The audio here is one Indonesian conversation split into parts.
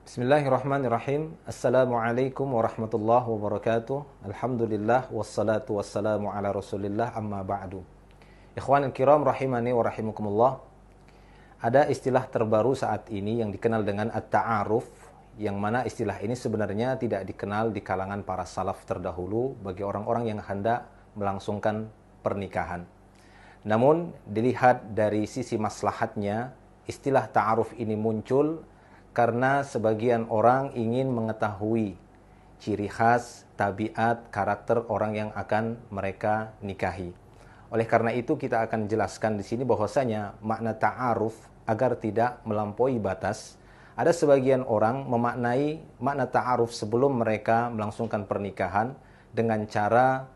Bismillahirrahmanirrahim. Assalamualaikum warahmatullahi wabarakatuh. Alhamdulillah wassalatu wassalamu ala Rasulillah amma ba'du. Ikhwanul kiram rahimani wa rahimakumullah. Ada istilah terbaru saat ini yang dikenal dengan at-ta'aruf, yang mana istilah ini sebenarnya tidak dikenal di kalangan para salaf terdahulu bagi orang-orang yang hendak melangsungkan pernikahan. Namun dilihat dari sisi maslahatnya, istilah ta'aruf ini muncul karena sebagian orang ingin mengetahui ciri khas, tabiat, karakter orang yang akan mereka nikahi. Oleh karena itu kita akan jelaskan di sini bahwasanya makna ta'aruf agar tidak melampaui batas. Ada sebagian orang memaknai makna ta'aruf sebelum mereka melangsungkan pernikahan dengan cara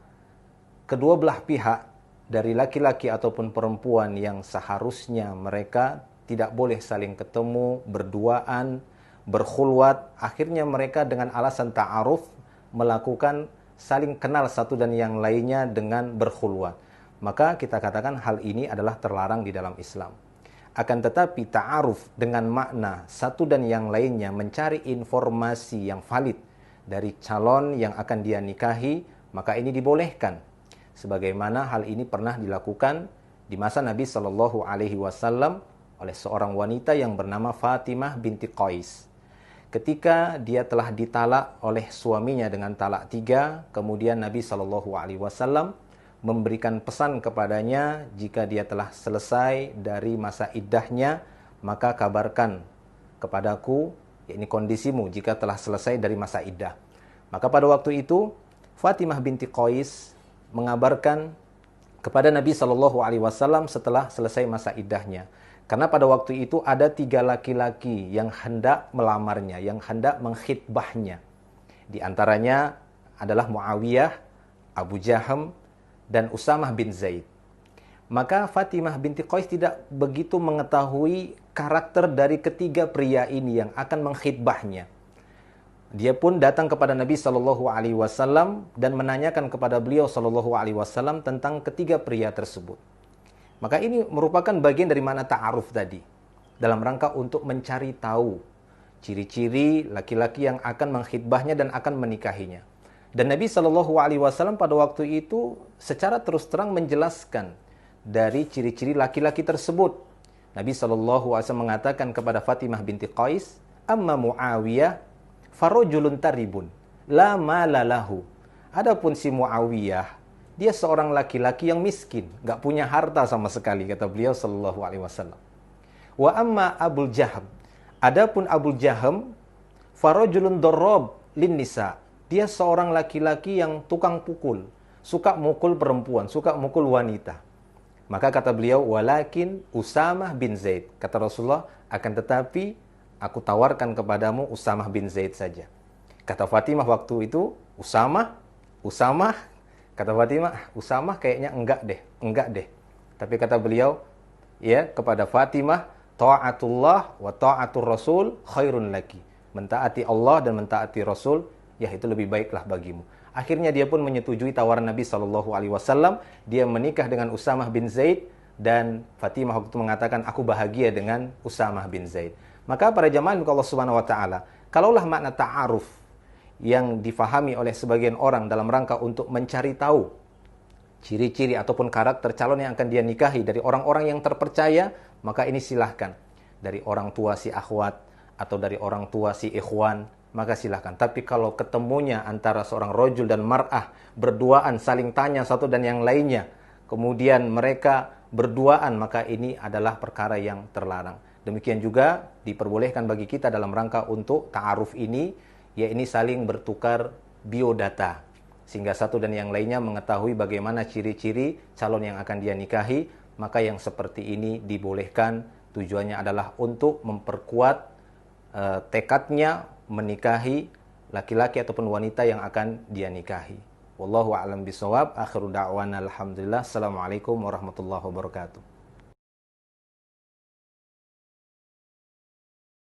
kedua belah pihak dari laki-laki ataupun perempuan yang seharusnya mereka tidak boleh saling ketemu, berduaan, berkhulwat. Akhirnya mereka dengan alasan ta'aruf melakukan saling kenal satu dan yang lainnya dengan berkhulwat. Maka kita katakan hal ini adalah terlarang di dalam Islam. Akan tetapi ta'aruf dengan makna satu dan yang lainnya mencari informasi yang valid dari calon yang akan dia nikahi, maka ini dibolehkan. Sebagaimana hal ini pernah dilakukan di masa Nabi SAW oleh seorang wanita yang bernama Fatimah binti Qais. Ketika dia telah ditalak oleh suaminya dengan talak 3, kemudian Nabi SAW memberikan pesan kepadanya, jika dia telah selesai dari masa iddahnya, maka kabarkan kepadaku, yakni kondisimu jika telah selesai dari masa iddah. Maka pada waktu itu Fatimah binti Qais mengabarkan kepada Nabi SAW setelah selesai masa iddahnya. Karena pada waktu itu ada 3 laki-laki yang hendak melamarnya, yang hendak mengkhitbahnya. Di antaranya adalah Muawiyah, Abu Jaham, dan Usamah bin Zaid. Maka Fatimah binti Qais tidak begitu mengetahui karakter dari ketiga pria ini yang akan mengkhitbahnya. Dia pun datang kepada Nabi SAW dan menanyakan kepada beliau SAW tentang ketiga pria tersebut. Maka ini merupakan bagian dari makna ta'aruf tadi, dalam rangka untuk mencari tahu ciri-ciri laki-laki yang akan mengkhitbahnya dan akan menikahinya. Dan Nabi SAW pada waktu itu secara terus terang menjelaskan dari ciri-ciri laki-laki tersebut. Nabi SAW mengatakan kepada Fatimah binti Qais, "Amma Muawiyah farojulun taribun, la malalahu." Adapun si Muawiyah, dia seorang laki-laki yang miskin, gak punya harta sama sekali, kata beliau sallallahu alaihi wasallam. Wa amma Abul Jaham, adapun Abul Jaham farajulun darrab lin nisa, dia seorang laki-laki yang tukang pukul, suka mukul perempuan, suka mukul wanita. Maka kata beliau, walakin Usamah bin Zaid, kata Rasulullah, akan tetapi aku tawarkan kepadamu Usamah bin Zaid saja. Kata Fatimah waktu itu, Usamah, kata Fatimah, Usamah kayaknya enggak deh. Tapi kata beliau, ya, kepada Fatimah, ta'atullah wa ta'atur Rasul khairun laki. Mentaati Allah dan mentaati Rasul, ya itu lebih baiklah bagimu. Akhirnya dia pun menyetujui tawaran Nabi SAW. Dia menikah dengan Usamah bin Zaid, dan Fatimah waktu itu mengatakan, aku bahagia dengan Usamah bin Zaid. Maka para jamaah Allah Subhanahu wa taala, kalaulah makna ta'aruf yang difahami oleh sebagian orang dalam rangka untuk mencari tahu ciri-ciri ataupun karakter calon yang akan dia nikahi dari orang-orang yang terpercaya, maka ini silahkan. Dari orang tua si akhwat atau dari orang tua si ikhwan, maka silahkan. Tapi kalau ketemunya antara seorang rojul dan mar'ah, berduaan, saling tanya satu dan yang lainnya, kemudian mereka berduaan, maka ini adalah perkara yang terlarang. Demikian juga diperbolehkan bagi kita dalam rangka untuk ta'aruf ini, yaitu saling bertukar biodata, sehingga satu dan yang lainnya mengetahui bagaimana ciri-ciri calon yang akan dia nikahi. Maka yang seperti ini dibolehkan, tujuannya adalah untuk memperkuat tekadnya menikahi laki-laki ataupun wanita yang akan dia nikahi. Wallahu a'lam bishawab. Akhiru da'wana alhamdulillah. Assalamualaikum warahmatullahi wabarakatuh.